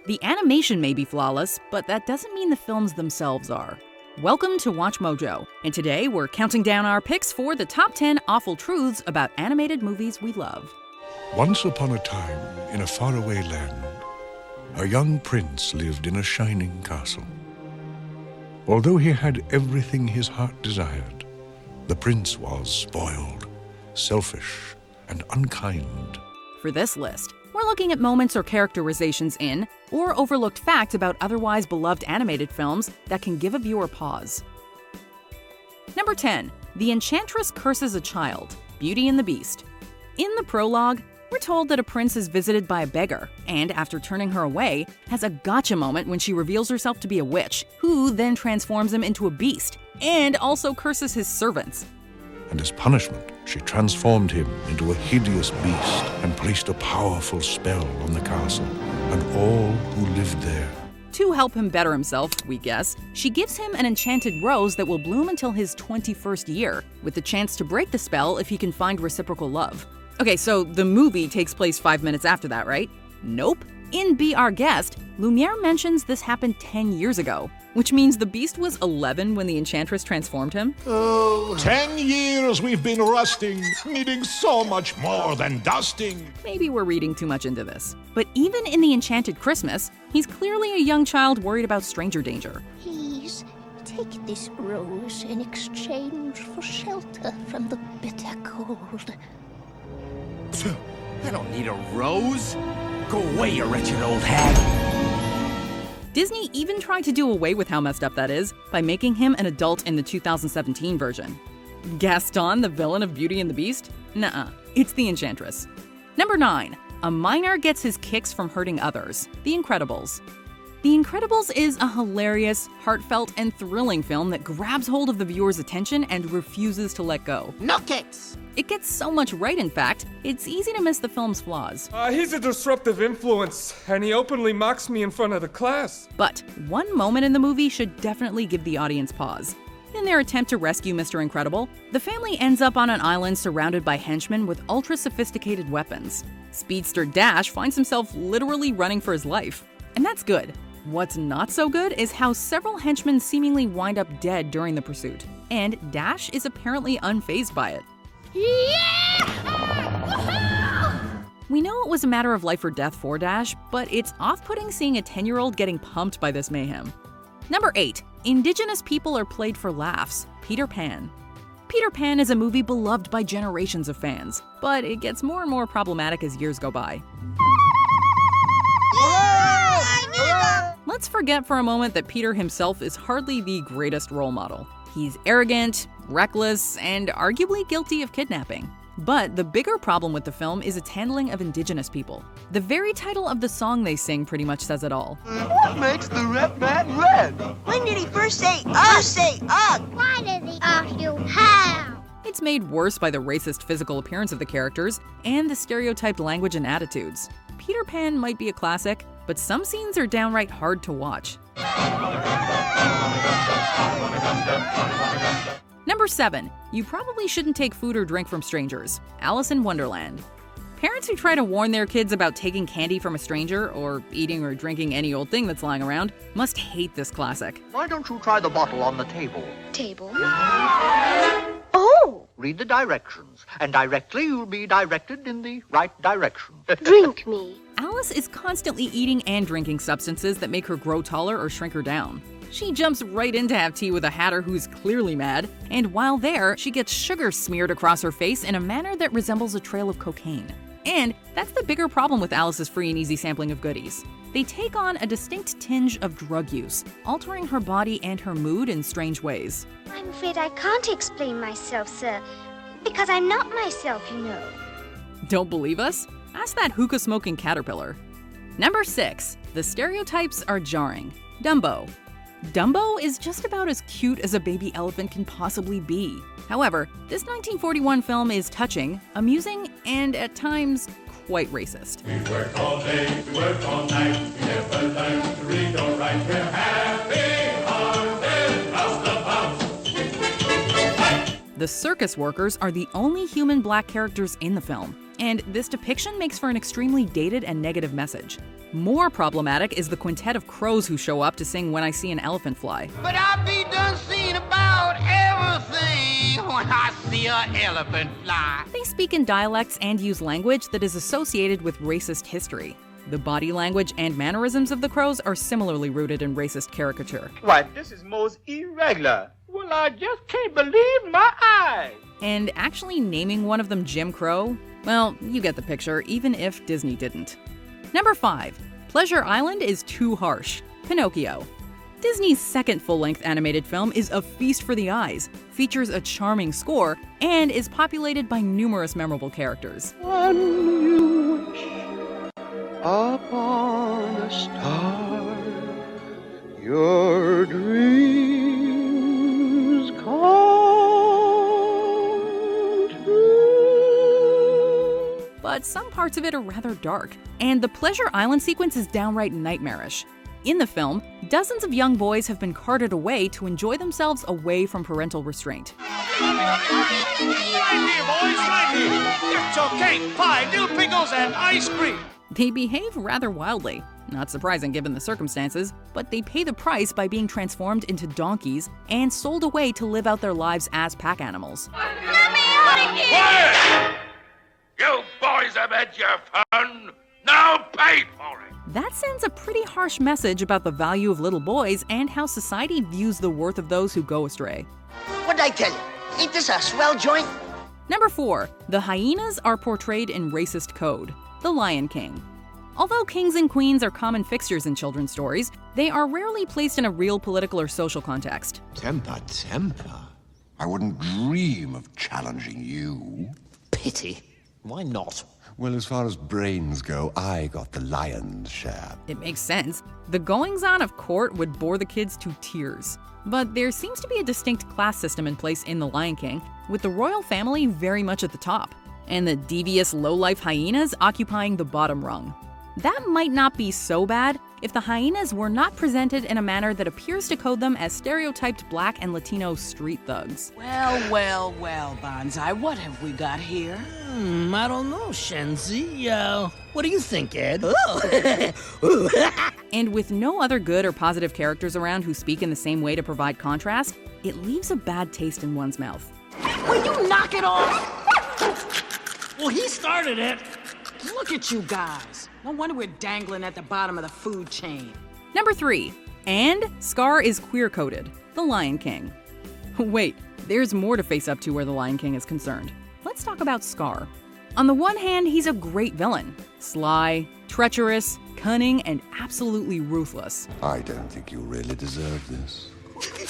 The animation may be flawless, but that doesn't mean the films themselves are. Welcome to Watch Mojo, and today we're counting down our picks for the top 10 awful truths about animated movies we love. Once upon a time, in a faraway land, a young prince lived in a shining castle. Although he had everything his heart desired, the prince was spoiled, selfish, and unkind. For this list, we're looking at moments or characterizations in, or overlooked facts about otherwise beloved animated films that can give a viewer pause. Number 10. The Enchantress curses a child. Beauty and the Beast. In the prologue, we're told that a prince is visited by a beggar, and after turning her away, has a gotcha moment when she reveals herself to be a witch, who then transforms him into a beast, and also curses his servants. And as punishment, she transformed him into a hideous beast and placed a powerful spell on the castle and all who lived there. To help him better himself, we guess, she gives him an enchanted rose that will bloom until his 21st year, with the chance to break the spell if he can find reciprocal love. Okay, so the movie takes place 5 minutes after that, right? Nope. In Be Our Guest, Lumiere mentions this happened 10 years ago, which means the Beast was 11 when the Enchantress transformed him. 10 years we've been rusting, needing so much more than dusting. Maybe we're reading too much into this. But even in the Enchanted Christmas, he's clearly a young child worried about stranger danger. Please, take this rose in exchange for shelter from the bitter cold. I don't need a rose. Go away, you wretched old hag. Disney even tried to do away with how messed up that is by making him an adult in the 2017 version. Gaston, the villain of Beauty and the Beast? Nuh-uh, it's the Enchantress. Number 9. A minor gets his kicks from hurting others. The Incredibles. The Incredibles is a hilarious, heartfelt, and thrilling film that grabs hold of the viewer's attention and refuses to let go. No kicks! It gets so much right, in fact, it's easy to miss the film's flaws. He's a disruptive influence, and he openly mocks me in front of the class. But one moment in the movie should definitely give the audience pause. In their attempt to rescue Mr. Incredible, the family ends up on an island surrounded by henchmen with ultra-sophisticated weapons. Speedster Dash finds himself literally running for his life. And that's good. What's not so good is how several henchmen seemingly wind up dead during the pursuit, and Dash is apparently unfazed by it. We know it was a matter of life or death for Dash, but it's off-putting seeing a 10-year-old getting pumped by this mayhem. Number 8. Indigenous people are played for laughs. Peter Pan. Peter Pan is a movie beloved by generations of fans, but it gets more and more problematic as years go by. Let's forget for a moment that Peter himself is hardly the greatest role model. He's arrogant, reckless, and arguably guilty of kidnapping. But the bigger problem with the film is its handling of indigenous people. The very title of the song they sing pretty much says it all. What makes the red man red? When did he first say ugh? Why did he ask you how? It's made worse by the racist physical appearance of the characters and the stereotyped language and attitudes. Peter Pan might be a classic, but some scenes are downright hard to watch. Number 7. You probably shouldn't take food or drink from strangers. Alice in Wonderland. Parents who try to warn their kids about taking candy from a stranger, or eating or drinking any old thing that's lying around, must hate this classic. Why don't you try the bottle on the table? Table? Oh! Read the directions, and directly you'll be directed in the right direction. Drink me. Alice is constantly eating and drinking substances that make her grow taller or shrink her down. She jumps right in to have tea with a hatter who's clearly mad, and while there, she gets sugar smeared across her face in a manner that resembles a trail of cocaine. And that's the bigger problem with Alice's free and easy sampling of goodies. They take on a distinct tinge of drug use, altering her body and her mood in strange ways. I'm afraid I can't explain myself, sir, because I'm not myself, you know. Don't believe us? Ask that hookah-smoking caterpillar. Number 6. The stereotypes are jarring. Dumbo. Dumbo is just about as cute as a baby elephant can possibly be. However, this 1941 film is touching, amusing, and at times, quite racist. We work all day, we work all night, we never learn to read or write. We're happy-hearted roustabouts. The circus workers are the only human black characters in the film. And this depiction makes for an extremely dated and negative message. More problematic is the quintet of crows who show up to sing When I See an Elephant Fly. But I be done seen about everything when I see an elephant fly. They speak in dialects and use language that is associated with racist history. The body language and mannerisms of the crows are similarly rooted in racist caricature. Why, this is most irregular. Well, I just can't believe my eyes. And actually naming one of them Jim Crow? Well, you get the picture, even if Disney didn't. Number 5. Pleasure Island is too harsh. Pinocchio. Disney's second full-length animated film is a feast for the eyes, features a charming score, and is populated by numerous memorable characters. When you wish upon a star, your dreams come true. But some parts of it are rather dark, and the Pleasure Island sequence is downright nightmarish. In the film, dozens of young boys have been carted away to enjoy themselves away from parental restraint. Right here, boys, right here. It's your cake, pie, dill pickles, and ice cream. They behave rather wildly. Not surprising given the circumstances, but they pay the price by being transformed into donkeys and sold away to live out their lives as pack animals. Let me out of here! Quiet! You boys have had your fun. Now pay for it. That sends a pretty harsh message about the value of little boys and how society views the worth of those who go astray. What'd I tell you? Ain't this a swell joint? Number 4. The hyenas are portrayed in racist code. The Lion King. Although kings and queens are common fixtures in children's stories, they are rarely placed in a real political or social context. Temper. I wouldn't dream of challenging you. Pity. Why not? Well, as far as brains go, I got the lion's share. It makes sense. The goings-on of court would bore the kids to tears. But there seems to be a distinct class system in place in The Lion King, with the royal family very much at the top, and the devious low-life hyenas occupying the bottom rung. That might not be so bad if the hyenas were not presented in a manner that appears to code them as stereotyped Black and Latino street thugs. Well, Banzai, what have we got here? I don't know, Shenzi. What do you think, Ed? And with no other good or positive characters around who speak in the same way to provide contrast, it leaves a bad taste in one's mouth. Will you knock it off? Well, he started it. Look at you guys. No wonder we're dangling at the bottom of the food chain. Number 3. And Scar is queer-coded. The Lion King. Wait, there's more to face up to where The Lion King is concerned. Let's talk about Scar. On the one hand, he's a great villain. Sly, treacherous, cunning, and absolutely ruthless. I don't think you really deserve this.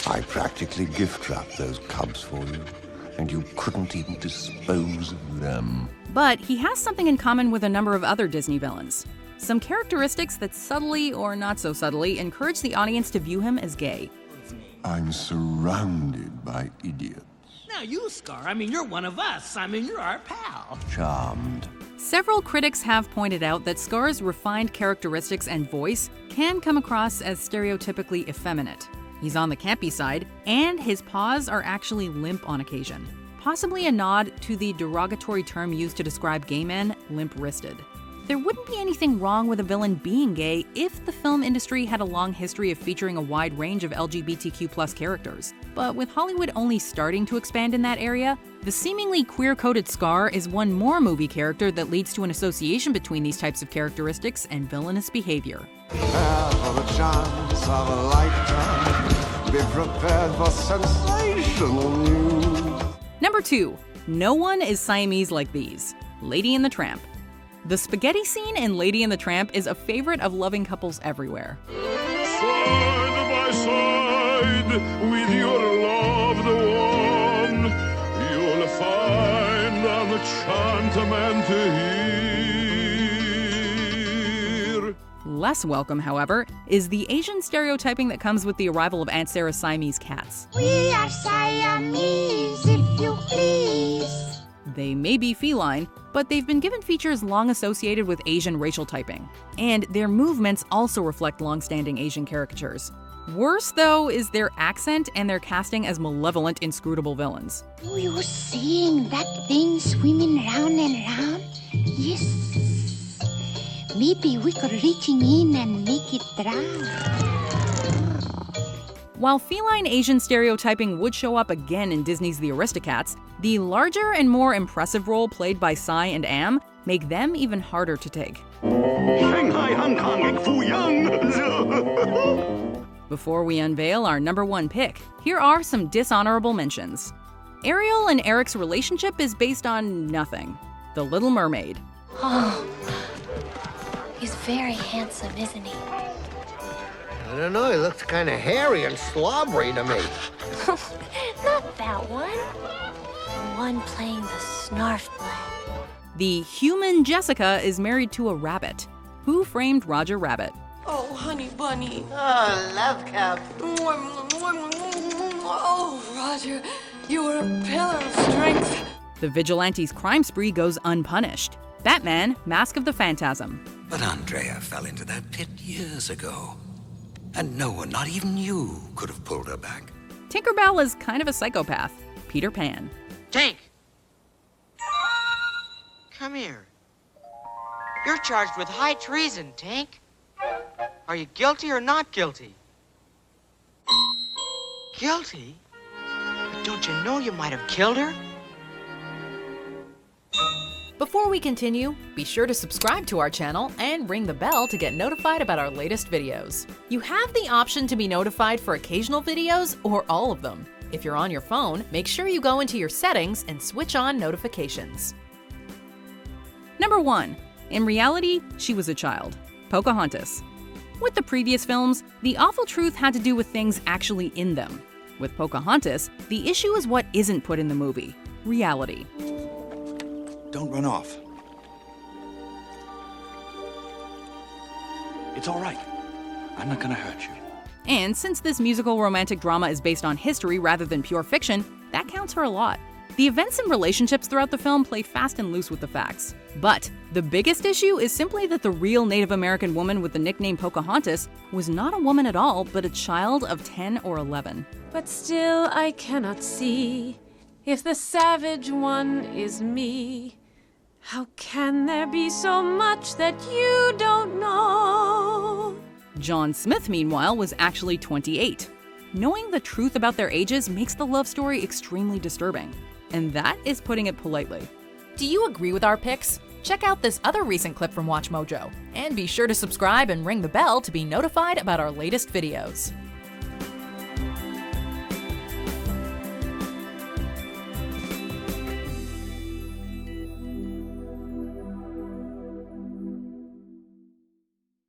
I practically gift-wrapped those cubs for you, and you couldn't even dispose of them. But he has something in common with a number of other Disney villains. Some characteristics that subtly, or not so subtly, encourage the audience to view him as gay. I'm surrounded by idiots. Now you, Scar, you're one of us. You're our pal. Charmed. Several critics have pointed out that Scar's refined characteristics and voice can come across as stereotypically effeminate. He's on the campy side, and his paws are actually limp on occasion. Possibly a nod to the derogatory term used to describe gay men, limp-wristed. There wouldn't be anything wrong with a villain being gay if the film industry had a long history of featuring a wide range of LGBTQ+ characters. But with Hollywood only starting to expand in that area, the seemingly queer-coded Scar is one more movie character that leads to an association between these types of characteristics and villainous behavior. Prepare for the chance of a lifetime. Be prepared for sensational news. Number 2. No one is Siamese like these. Lady and the Tramp. The spaghetti scene in Lady and the Tramp is a favorite of loving couples everywhere. Side by side with your loved one, you'll find an enchantment here. Less welcome, however, is the Asian stereotyping that comes with the arrival of Aunt Sarah's Siamese cats. We are Siamese, if you please. They may be feline, but they've been given features long associated with Asian racial typing. And their movements also reflect long-standing Asian caricatures. Worse, though, is their accent and their casting as malevolent, inscrutable villains. Oh, you're seeing that thing swimming round and round? Yes. Maybe we could reach in and make it drown. While feline Asian stereotyping would show up again in Disney's The Aristocats, the larger and more impressive role played by Psy and Am make them even harder to take. Shanghai, Hong Kong, and Fuyang. Before we unveil our number one pick, here are some dishonorable mentions. Ariel and Eric's relationship is based on nothing. The Little Mermaid. Oh, he's very handsome, isn't he? I don't know, he looks kind of hairy and slobbery to me. Not that one. The one playing the snarf blade. The human Jessica is married to a rabbit. Who framed Roger Rabbit? Oh, honey bunny. Oh, love cup. Oh, Roger, you were a pillar of strength. The Vigilante's crime spree goes unpunished. Batman, Mask of the Phantasm. But Andrea fell into that pit years ago. And no one, not even you, could have pulled her back. Tinkerbell is kind of a psychopath. Peter Pan. Tank! Come here. You're charged with high treason, Tank. Are you guilty or not guilty? Guilty? But don't you know you might have killed her? Before we continue, be sure to subscribe to our channel and ring the bell to get notified about our latest videos. You have the option to be notified for occasional videos or all of them. If you're on your phone, make sure you go into your settings and switch on notifications. Number 1. In reality, she was a child. Pocahontas. With the previous films, the awful truth had to do with things actually in them. With Pocahontas, the issue is what isn't put in the movie: reality. Don't run off. It's all right. I'm not gonna hurt you. And since this musical romantic drama is based on history rather than pure fiction, that counts for a lot. The events and relationships throughout the film play fast and loose with the facts. But the biggest issue is simply that the real Native American woman with the nickname Pocahontas was not a woman at all, but a child of 10 or 11. But still I cannot see if the savage one is me. How can there be so much that you don't know? John Smith, meanwhile, was actually 28. Knowing the truth about their ages makes the love story extremely disturbing. And that is putting it politely. Do you agree with our picks? Check out this other recent clip from WatchMojo. And be sure to subscribe and ring the bell to be notified about our latest videos.